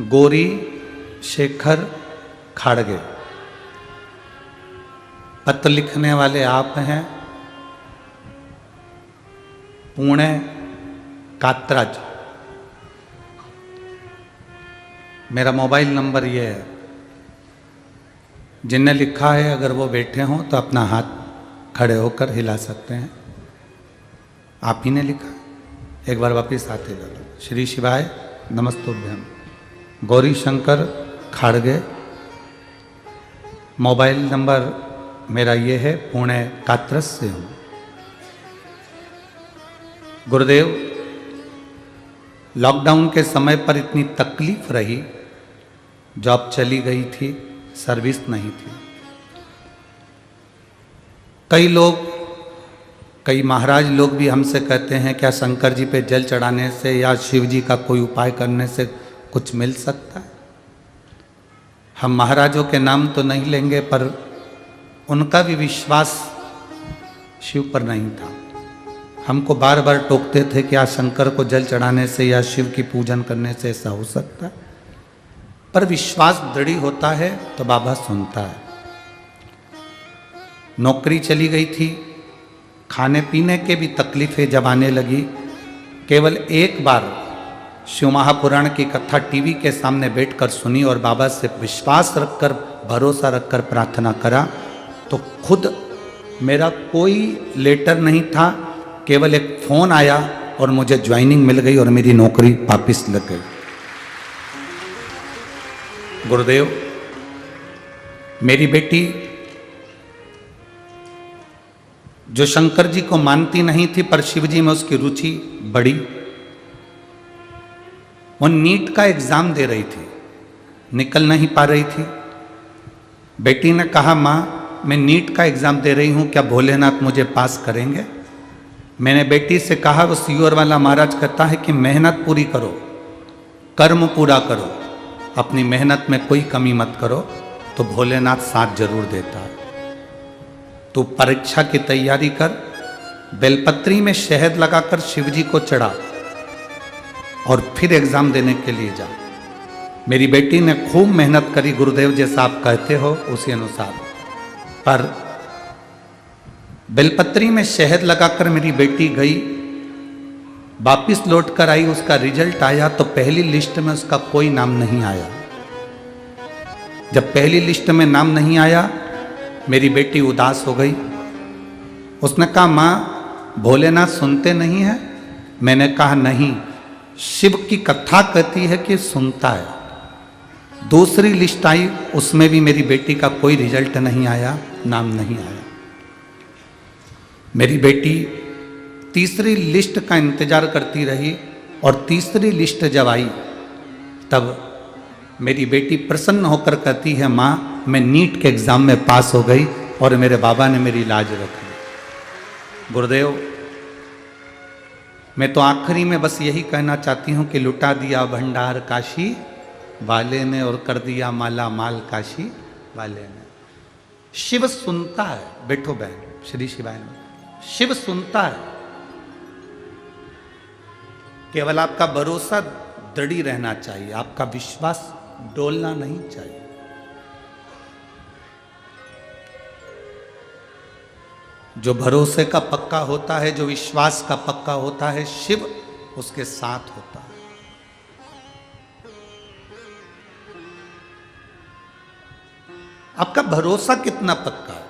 गौरी शेखर खाड़गे। पत्र लिखने वाले आप हैं। पुणे कात्रज। मेरा मोबाइल नंबर ये है। जिनने लिखा है अगर वो बैठे हों तो अपना हाथ खड़े होकर हिला सकते हैं। आप ही ने लिखा। एक बार वापिस आते लो। श्री शिवाय नमस्तुभ्यम। गौरी शंकर खाड़गे। मोबाइल नंबर मेरा ये है। पुणे कात्रज से हूँ। गुरुदेव, लॉकडाउन के समय पर इतनी तकलीफ रही। जॉब चली गई थी, सर्विस नहीं थी। कई लोग, कई महाराज लोग भी हमसे कहते हैं क्या शंकर जी पे जल चढ़ाने से या शिव जी का कोई उपाय करने से कुछ मिल सकता है। हम महाराजों के नाम तो नहीं लेंगे, पर उनका भी विश्वास शिव पर नहीं था। हमको बार बार टोकते थे कि आज शंकर को जल चढ़ाने से या शिव की पूजन करने से ऐसा हो सकता है। पर विश्वास दृढ़ होता है तो बाबा सुनता है। नौकरी चली गई थी, खाने पीने के भी तकलीफें जब आने लगी, केवल एक बार शिव महापुराण की कथा टीवी के सामने बैठकर सुनी और बाबा से विश्वास रखकर, भरोसा रखकर प्रार्थना करा तो खुद मेरा कोई लेटर नहीं था, केवल एक फोन आया और मुझे ज्वाइनिंग मिल गई और मेरी नौकरी वापिस लग गई। गुरुदेव, मेरी बेटी जो शंकर जी को मानती नहीं थी पर शिव जी में उसकी रुचि बढ़ी। वो नीट का एग्जाम दे रही थी, निकल नहीं पा रही थी। बेटी ने कहा, माँ मैं नीट का एग्जाम दे रही हूँ, क्या भोलेनाथ मुझे पास करेंगे। मैंने बेटी से कहा, वो सीओर वाला महाराज कहता है कि मेहनत पूरी करो, कर्म पूरा करो, अपनी मेहनत में कोई कमी मत करो तो भोलेनाथ साथ जरूर देता है। तू परीक्षा की तैयारी कर, बेलपत्री में शहद लगाकर शिव जी को चढ़ा और फिर एग्जाम देने के लिए जा। मेरी बेटी ने खूब मेहनत करी, गुरुदेव जैसा आप कहते हो उसी अनुसार। पर बेलपत्री में शहद लगाकर मेरी बेटी गई, वापिस लौट कर आई, उसका रिजल्ट आया तो पहली लिस्ट में उसका कोई नाम नहीं आया। जब पहली लिस्ट में नाम नहीं आया, मेरी बेटी उदास हो गई। उसने कहा, माँ भोलेनाथ सुनते नहीं है। मैंने कहा, नहीं, शिव की कथा कहती है कि सुनता है। दूसरी लिस्ट आई, उसमें भी मेरी बेटी का कोई रिजल्ट नहीं आया, नाम नहीं आया। मेरी बेटी तीसरी लिस्ट का इंतजार करती रही और तीसरी लिस्ट जब आई तब मेरी बेटी प्रसन्न होकर कहती है, माँ मैं नीट के एग्जाम में पास हो गई और मेरे बाबा ने मेरी लाज रख ली। गुरुदेव, मैं तो आखिरी में बस यही कहना चाहती हूँ कि लुटा दिया भंडार काशी वाले ने और कर दिया माला माल काशी वाले ने। शिव सुनता है। बैठो बहन, श्री शिवाय में। शिव सुनता है, केवल आपका भरोसा दृढ़ रहना चाहिए, आपका विश्वास डोलना नहीं चाहिए। जो भरोसे का पक्का होता है, जो विश्वास का पक्का होता है, शिव उसके साथ होता है। आपका भरोसा कितना पक्का है,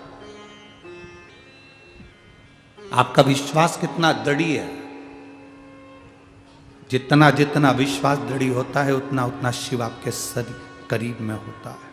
आपका विश्वास कितना दृढ़ है। जितना जितना विश्वास दृढ़ होता है उतना उतना शिव आपके करीब में होता है।